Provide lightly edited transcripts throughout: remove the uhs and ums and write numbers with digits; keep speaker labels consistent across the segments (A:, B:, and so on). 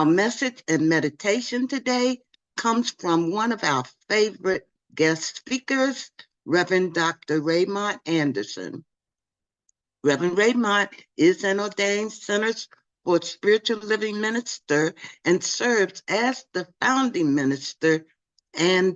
A: message and meditation today comes from one of our favorite guest speakers, Reverend Dr. Raymont Anderson. Reverend Raymont is an ordained Centers for Spiritual Living minister and serves as the founding minister and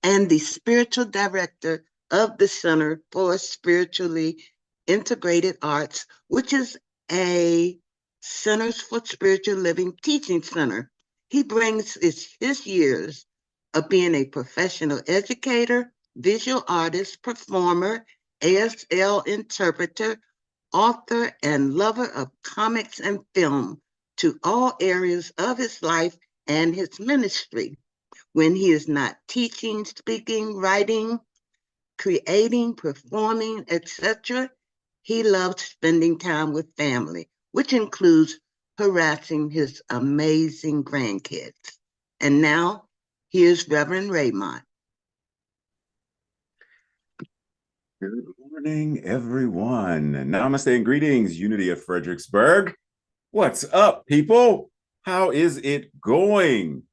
A: the spiritual director of the Center for Spiritually Integrated Arts, which is a Centers for Spiritual Living teaching center. He brings his years of being a professional educator, visual artist, performer, ASL interpreter, author, and lover of comics and film to all areas of his life and his ministry. When he is not teaching, speaking, writing, creating, performing, etc., he loves spending time with family, which includes harassing his amazing grandkids. And now, here's Reverend Raymont.
B: Good morning, everyone. Namaste and greetings, Unity of Fredericksburg. What's up, people? How is it going?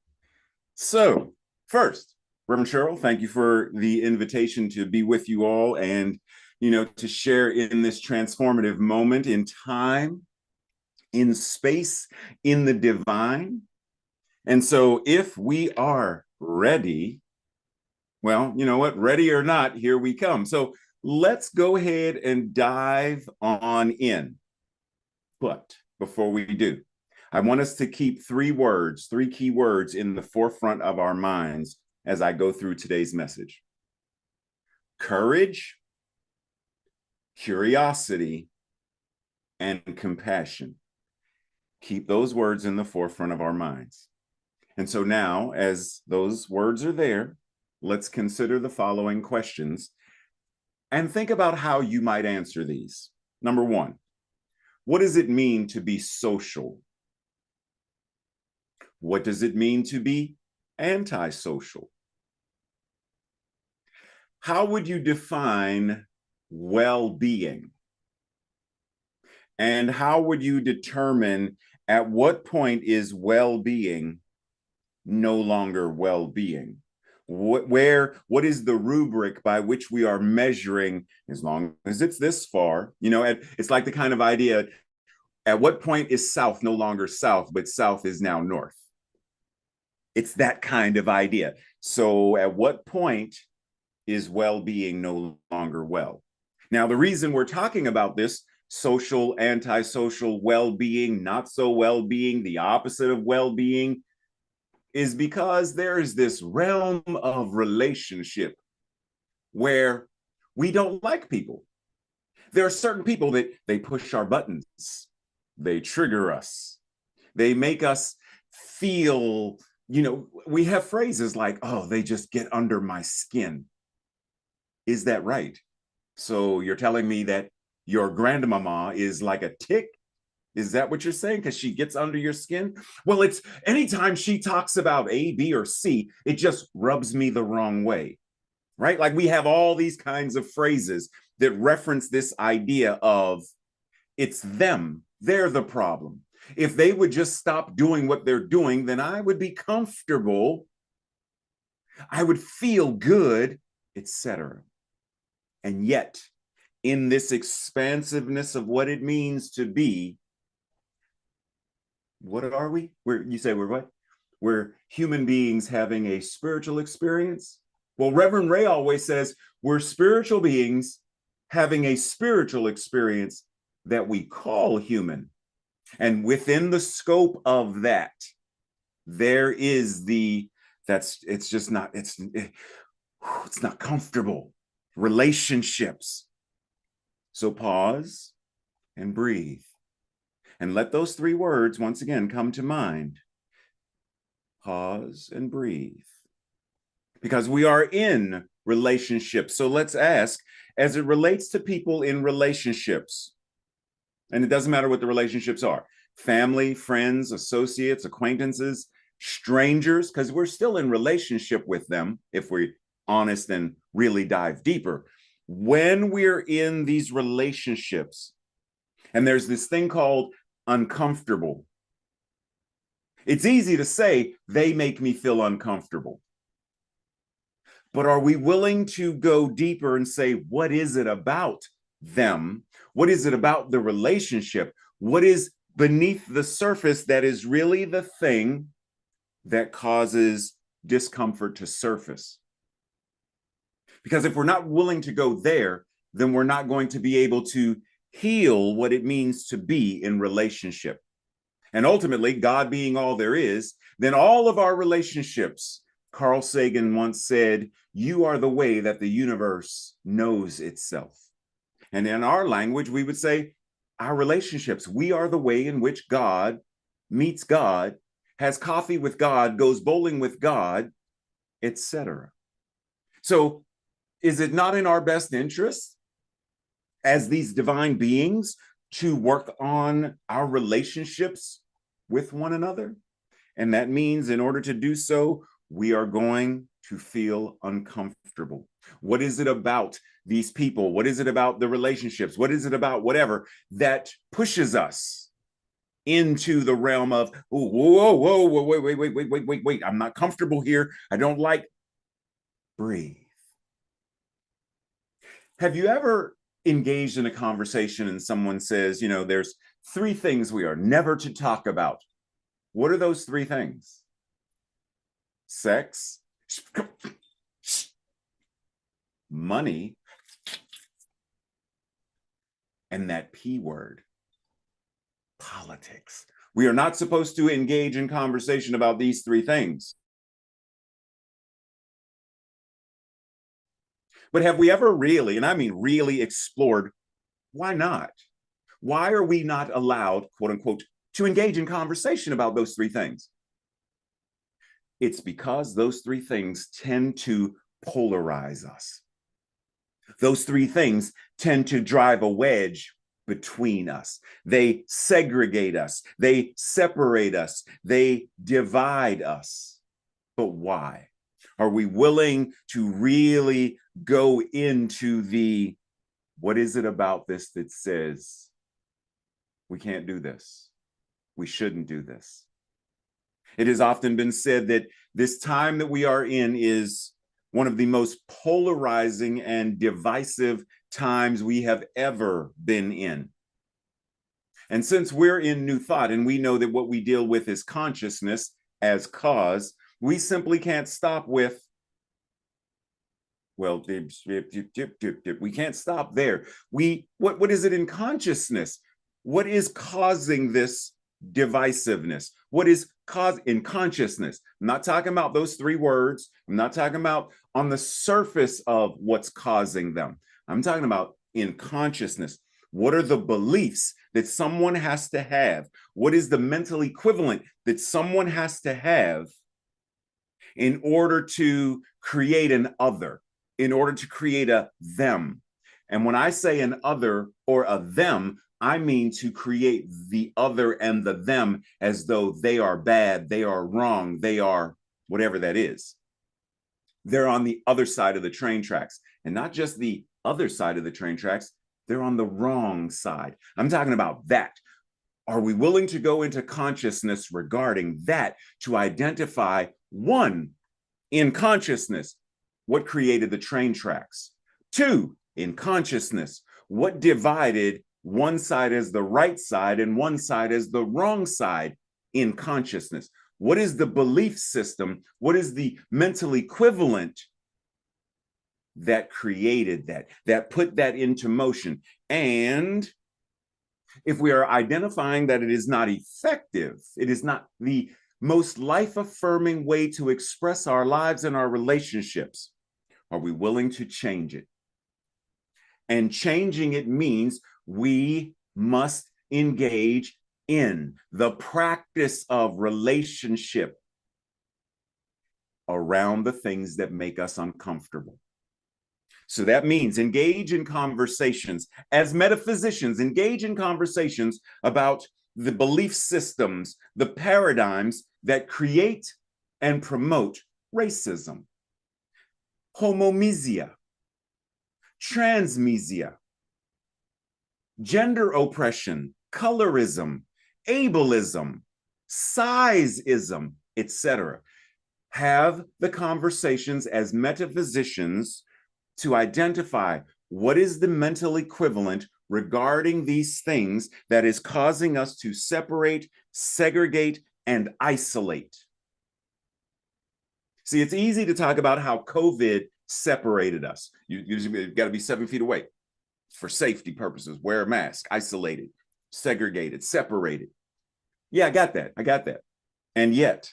B: So, first, Reverend Cheryl, thank you for the invitation to be with you all and, to share in this transformative moment in time, in space, in the divine. And so if we are ready, well, you know what, ready or not, here we come. So let's go ahead and dive on in. But before we do, I want us to keep three key words in the forefront of our minds as I go through today's message. Courage, curiosity, and compassion. Keep those words in the forefront of our minds. And so now, as those words are there, let's consider the following questions and think about how you might answer these. Number one, what does it mean to be social? What does it mean to be antisocial? How would you define well-being? And how would you determine at what point is well-being no longer well-being? What is the rubric by which we are measuring, as long as it's this far, it's like the kind of idea, at what point is south no longer south, but south is now north? It's that kind of idea. So at what point is well-being no longer well? Now, the reason we're talking about this, social, antisocial, well-being, not so well-being, the opposite of well-being, is because there is this realm of relationship where we don't like people. There are certain people that they push our buttons, they trigger us, they make us feel, we have phrases like, oh, they just get under my skin. Is that right? So you're telling me that your grandmama is like a tick? Is that what you're saying? Because she gets under your skin? Well, it's anytime she talks about A, B, or C, it just rubs me the wrong way, right? Like we have all these kinds of phrases that reference this idea of it's them, they're the problem. If they would just stop doing what they're doing, then I would be comfortable, I would feel good, etc. And yet, in this expansiveness of what it means to be, what are we? You say we're what? We're human beings having a spiritual experience. Well, Reverend Ray always says we're spiritual beings having a spiritual experience that we call human. And within the scope of that, there is it's not comfortable. Relationships. So pause and breathe. And let those three words once again come to mind. Pause and breathe. Because we are in relationships. So let's ask, as it relates to people in relationships, and it doesn't matter what the relationships are, family, friends, associates, acquaintances, strangers, because we're still in relationship with them if we're honest and really dive deeper. When we're in these relationships, and there's this thing called uncomfortable. It's easy to say they make me feel uncomfortable. But are we willing to go deeper and say, what is it about them? What is it about the relationship? What is beneath the surface that is really the thing that causes discomfort to surface? Because if we're not willing to go there, then we're not going to be able to heal what it means to be in relationship. And ultimately, God being all there is, then all of our relationships, Carl Sagan once said, you are the way that the universe knows itself. And in our language, we would say, our relationships, we are the way in which God meets God, has coffee with God, goes bowling with God, etc. So is it not in our best interest as these divine beings to work on our relationships with one another? And that means in order to do so, we are going to feel uncomfortable. What is it about these people? What is it about the relationships? What is it about whatever that pushes us into the realm of, oh, whoa, whoa, whoa, wait, I'm not comfortable here. I don't like, breathe. Have you ever engaged in a conversation and someone says, you know, there's 3 things we are never to talk about? What are those 3 things? Sex, money, and that P word, politics. We are not supposed to engage in conversation about these 3 things. But have we ever really, and I mean really, explored why not? Why are we not allowed, quote unquote, to engage in conversation about those 3 things? It's because those 3 things tend to polarize us. Those 3 things tend to drive a wedge between us. They segregate us. They separate us. They divide us. But why? Are we willing to really go into the, what is it about this that says we can't do this? We shouldn't do this. It has often been said that this time that we are in is one of the most polarizing and divisive times we have ever been in. And since we're in New Thought and we know that what we deal with is consciousness as cause, we simply can't stop with, well, we can't stop there. What is it in consciousness? What is causing this divisiveness? What is in consciousness? I'm not talking about those 3 words. I'm not talking about on the surface of what's causing them. I'm talking about in consciousness. What are the beliefs that someone has to have? What is the mental equivalent that someone has to have in order to create an other, in order to create a them? And when I say an other or a them, I mean to create the other and the them as though they are bad, they are wrong, they are whatever that is. They're on the other side of the train tracks. And not just the other side of the train tracks, they're on the wrong side. I'm talking about that. Are we willing to go into consciousness regarding that to identify, 1, in consciousness, what created the train tracks? 2, in consciousness, what divided one side as the right side and one side as the wrong side in consciousness? What is the belief system? What is the mental equivalent that created that put that into motion? And if we are identifying that it is not effective, it is not the most life-affirming way to express our lives and our relationships, are we willing to change it? And changing it means we must engage in the practice of relationship around the things that make us uncomfortable. So that means engage in conversations. As metaphysicians, engage in conversations about the belief systems, the paradigms that create and promote racism, homomisia, transmisia, gender oppression, colorism, ableism, sizeism, etc. Have the conversations as metaphysicians to identify what is the mental equivalent regarding these things that is causing us to separate, segregate, and isolate. See, it's easy to talk about how COVID separated us. You've got to be 7 feet away for safety purposes, wear a mask, isolated, segregated, separated. Yeah, I got that. And yet,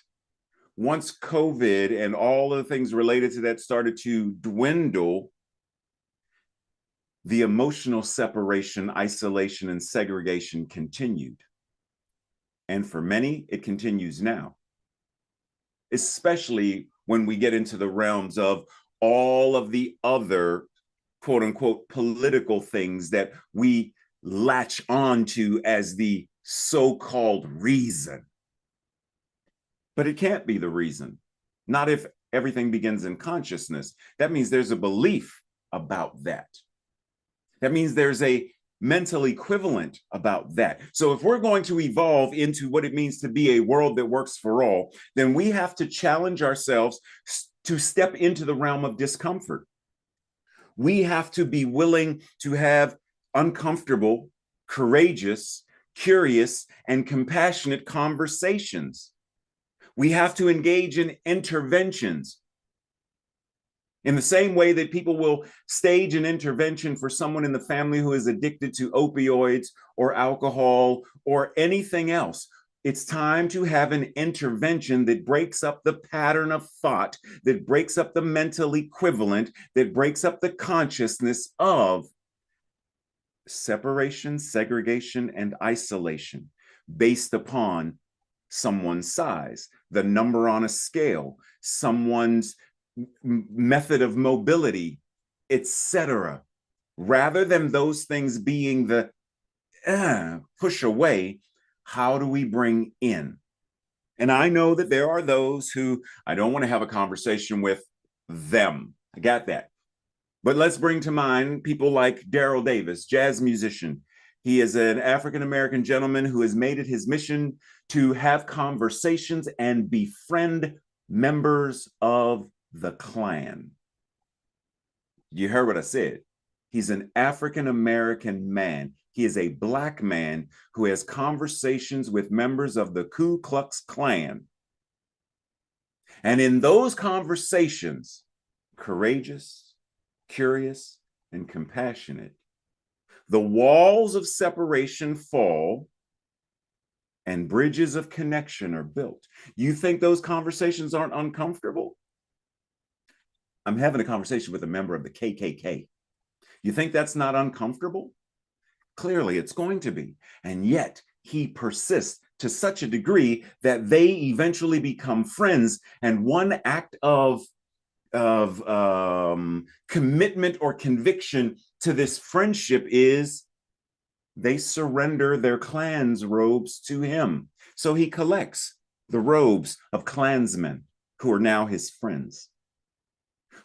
B: once COVID and all of the things related to that started to dwindle, the emotional separation, isolation, and segregation continued. And for many, it continues now, especially when we get into the realms of all of the other, quote unquote, political things that we latch on to as the so-called reason. But it can't be the reason. Not if everything begins in consciousness. That means there's a belief about that. That means there's a mental equivalent about that. So if we're going to evolve into what it means to be a world that works for all, then we have to challenge ourselves to step into the realm of discomfort. We have to be willing to have uncomfortable, courageous, curious, and compassionate conversations. We have to engage in interventions. In the same way that people will stage an intervention for someone in the family who is addicted to opioids or alcohol or anything else, it's time to have an intervention that breaks up the pattern of thought, that breaks up the mental equivalent, that breaks up the consciousness of separation, segregation, and isolation based upon someone's size, the number on a scale, someone's method of mobility, etc. Rather than those things being the push away, how do we bring in? And I know that there are those who I don't want to have a conversation with them. I got that. But let's bring to mind people like Daryl Davis, jazz musician. He is an African-American gentleman who has made it his mission to have conversations and befriend members of the Klan. You heard what I said. He's an African-American man. He is a Black man who has conversations with members of the Ku Klux Klan. And in those conversations, courageous, curious, and compassionate, the walls of separation fall and bridges of connection are built. You think those conversations aren't uncomfortable? I'm having a conversation with a member of the KKK. You think that's not uncomfortable? Clearly, it's going to be. And yet, he persists to such a degree that they eventually become friends. And one act of commitment or conviction to this friendship is they surrender their Klan's robes to him. So he collects the robes of Klansmen who are now his friends.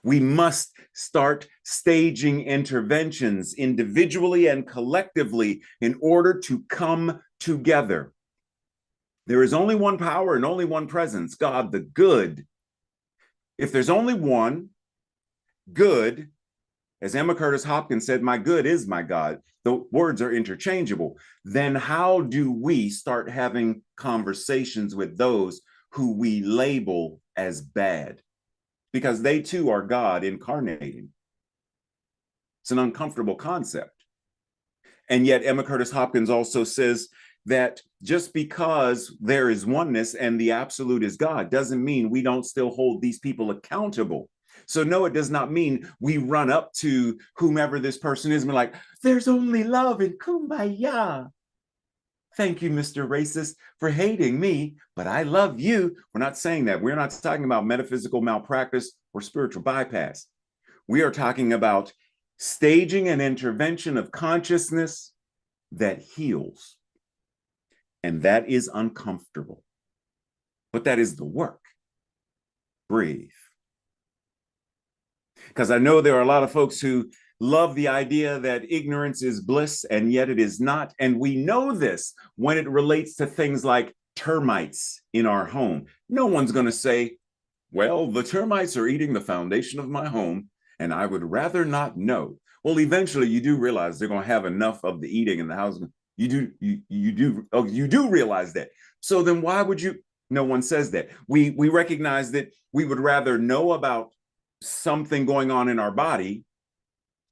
B: We must start staging interventions individually and collectively in order to come together. There is only one power and only one presence, God the good. If there's only one good, as Emma Curtis Hopkins said, my good is my God. The words are interchangeable. Then how do we start having conversations with those who we label as bad? Because they too are God incarnating. It's an uncomfortable concept. And yet Emma Curtis Hopkins also says that just because there is oneness and the absolute is God doesn't mean we don't still hold these people accountable. So no, it does not mean we run up to whomever this person is and be like, there's only love and kumbaya. Thank you, Mr. Racist, for hating me, but I love you. We're not saying that. We're not talking about metaphysical malpractice or spiritual bypass. We are talking about staging an intervention of consciousness that heals. And that is uncomfortable. But that is the work. Breathe. Because I know there are a lot of folks who love the idea that ignorance is bliss, and yet it is not. And we know this when it relates to things like termites in our home, no one's going to say, well, the termites are eating the foundation of my home, and I would rather not know. Well, eventually you do realize they're going to have enough of the eating in the house. You do realize that. So then why would you? No one says that. We recognize that we would rather know about something going on in our body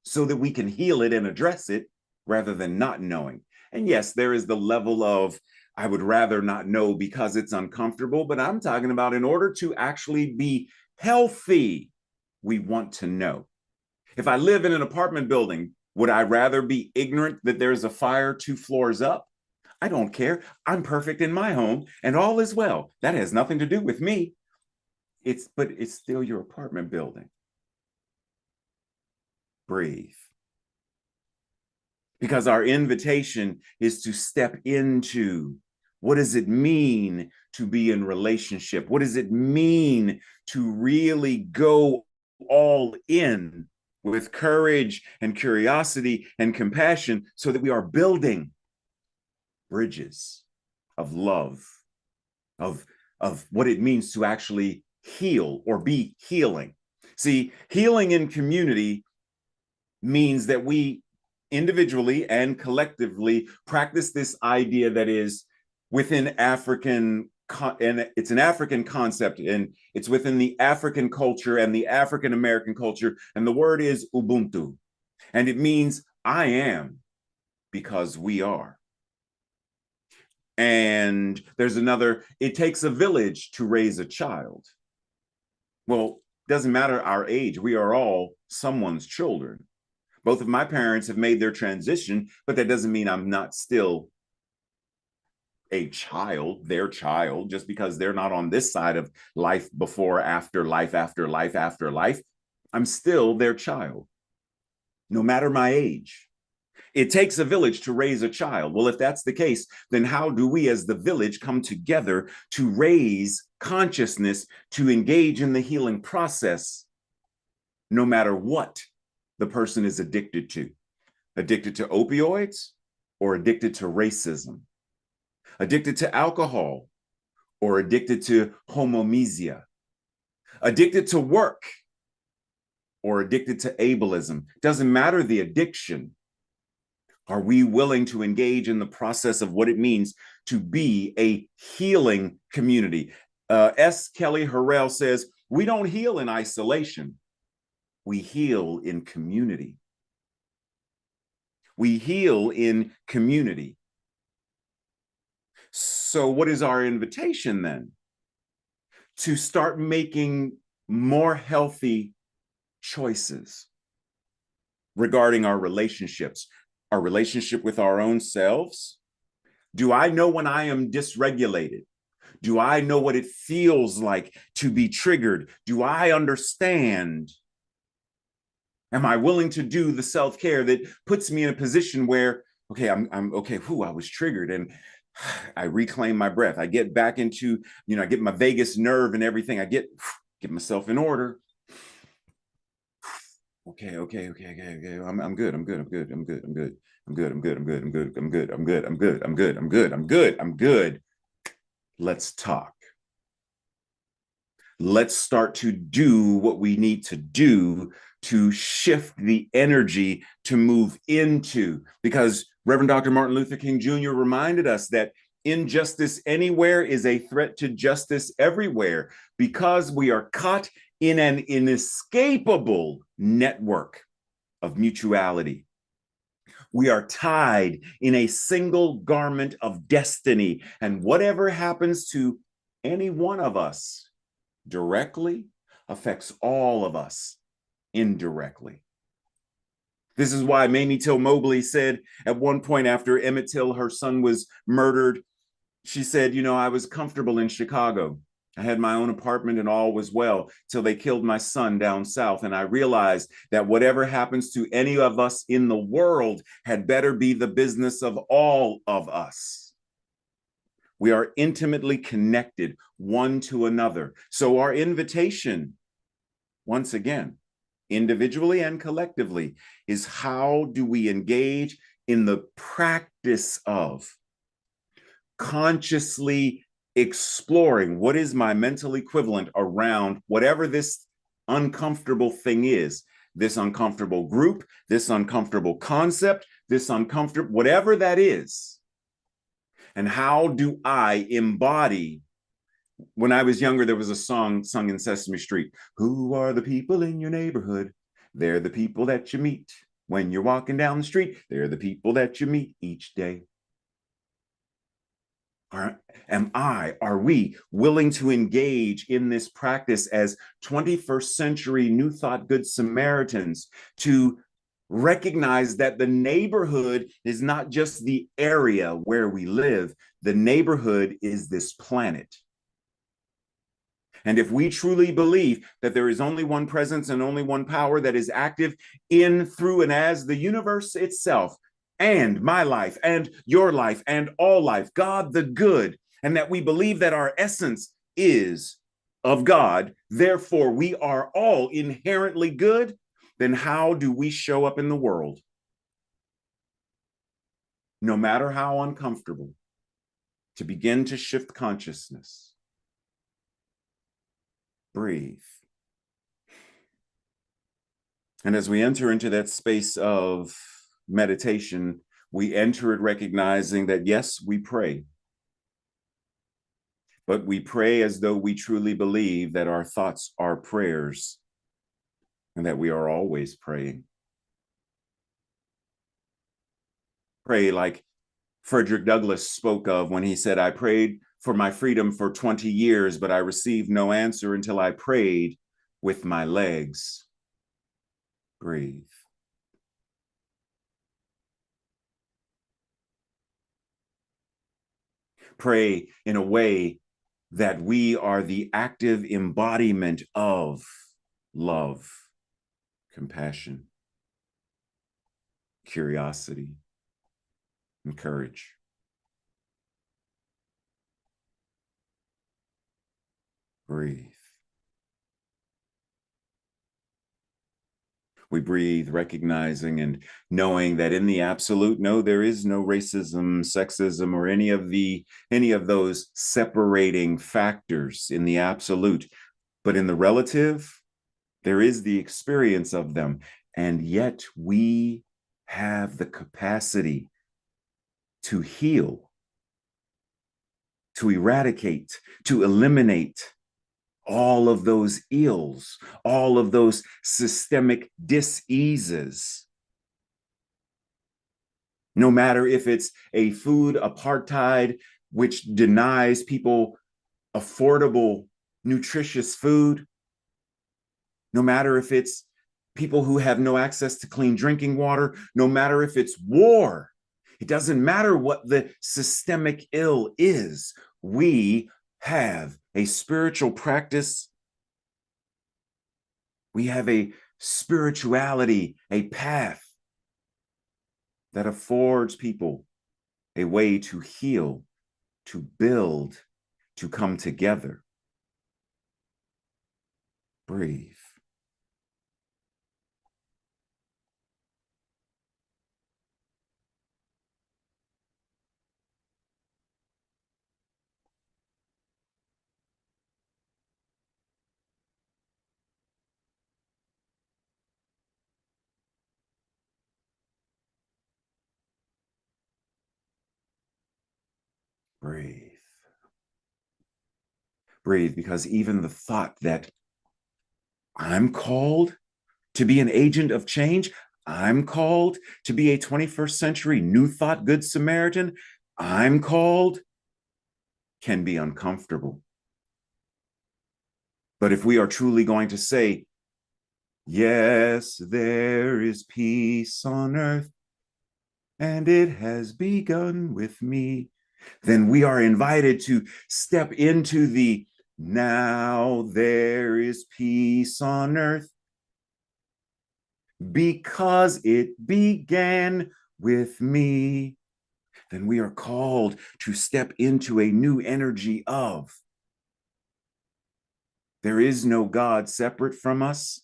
B: so that we can heal it and address it rather than not knowing. And yes, there is the level of, I would rather not know because it's uncomfortable, but I'm talking about in order to actually be healthy, we want to know. If I live in an apartment building, would I rather be ignorant that there's a fire 2 floors up? I don't care. I'm perfect in my home and all is well. That has nothing to do with me. But it's still your apartment building. Breathe. Because our invitation is to step into, what does it mean to be in relationship? What does it mean to really go all in with courage and curiosity and compassion so that we are building bridges of love, of what it means to actually heal or be healing. See, healing in community means that we individually and collectively practice this idea that is within African, and it's an African concept, and it's within the African culture and the African American culture, and the word is Ubuntu, and it means I am because we are. And there's another, it takes a village to raise a child. Well, doesn't matter our age, we are all someone's children. Both of my parents have made their transition, but that doesn't mean I'm not still a child, their child, just because they're not on this side of life before, after life, after life, after life. I'm still their child, no matter my age. It takes a village to raise a child. Well, if that's the case, then how do we as the village come together to raise consciousness, to engage in the healing process, no matter what the person is addicted to? Addicted to opioids or addicted to racism? Addicted to alcohol or addicted to homomesia? Addicted to work or addicted to ableism? Doesn't matter the addiction. Are we willing to engage in the process of what it means to be a healing community? S. Kelly Harrell says, we don't heal in isolation. We heal in community. We heal in community. So what is our invitation then? To start making more healthy choices regarding our relationships, our relationship with our own selves. Do I know when I am dysregulated? Do I know what it feels like to be triggered? Do I understand? Am I willing to do the self-care that puts me in a position where, okay, I'm okay, I was triggered, and I reclaim my breath. I get back into, I get my vagus nerve and everything. I get myself in order. Okay. I'm good. Let's talk. Let's start to do what we need to do to shift the energy to move into, because Reverend Dr. Martin Luther King Jr. reminded us that injustice anywhere is a threat to justice everywhere, because we are caught in an inescapable network of mutuality. We are tied in a single garment of destiny, and whatever happens to any one of us directly affects all of us indirectly. This is why Mamie Till Mobley said at one point after Emmett Till, her son, was murdered, she said, I was comfortable in Chicago. I had my own apartment and all was well till they killed my son down south. And I realized that whatever happens to any of us in the world had better be the business of all of us. We are intimately connected one to another. So our invitation, once again, individually and collectively, is how do we engage in the practice of consciously exploring what is my mental equivalent around whatever this uncomfortable thing is, this uncomfortable group, this uncomfortable concept, this uncomfortable, whatever that is. And how do I embody? When I was younger, there was a song sung in Sesame Street. Who are the people in your neighborhood? They're the people that you meet when you're walking down the street. They're the people that you meet each day. Are we willing to engage in this practice as 21st century New Thought Good Samaritans to recognize that the neighborhood is not just the area where we live, the neighborhood is this planet. And if we truly believe that there is only one presence and only one power that is active in, through, and as the universe itself, and my life, and your life, and all life, God the good, and that we believe that our essence is of God, therefore we are all inherently good, then how do we show up in the world? No matter how uncomfortable, to begin to shift consciousness. Breathe. And as we enter into that space of meditation, we enter it recognizing that, yes, we pray. But we pray as though we truly believe that our thoughts are prayers and that we are always praying. Pray like Frederick Douglass spoke of when he said, I prayed for my freedom for 20 years, but I received no answer until I prayed with my legs. Breathe. Pray in a way that we are the active embodiment of love, compassion, curiosity, and courage. Breathe. We breathe, recognizing and knowing that in the absolute, no, there is no racism, sexism, or any of those separating factors in the absolute. But in the relative, there is the experience of them. And yet we have the capacity to heal, to eradicate, to eliminate all of those ills, all of those systemic diseases. No matter if it's a food apartheid, which denies people affordable, nutritious food, no matter if it's people who have no access to clean drinking water, no matter if it's war, it doesn't matter what the systemic ill is. We have a spiritual practice. We have a spirituality, a path that affords people a way to heal, to build, to come together. Breathe. Breathe. Breathe, because even the thought that I'm called to be an agent of change, I'm called to be a 21st century New Thought Good Samaritan, I'm called, can be uncomfortable. But if we are truly going to say, yes, there is peace on earth, and it has begun with me, then we are invited to step into the now there is peace on earth because it began with me. Then we are called to step into a new energy of there is no God separate from us.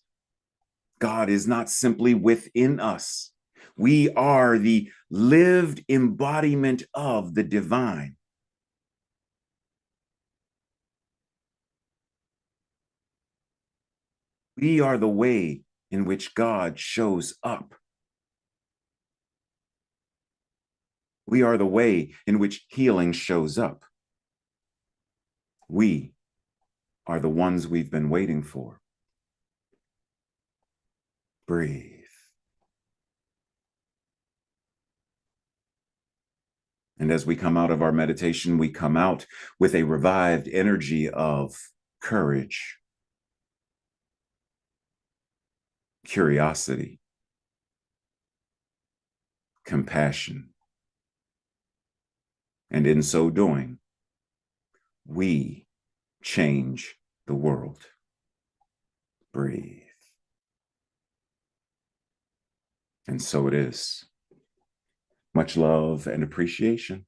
B: God is not simply within us. We are the lived embodiment of the divine. We are the way in which God shows up. We are the way in which healing shows up. We are the ones we've been waiting for. Breathe. And as we come out of our meditation, we come out with a revived energy of courage, curiosity, compassion. And in so doing, we change the world. Breathe. And so it is. Much love and appreciation.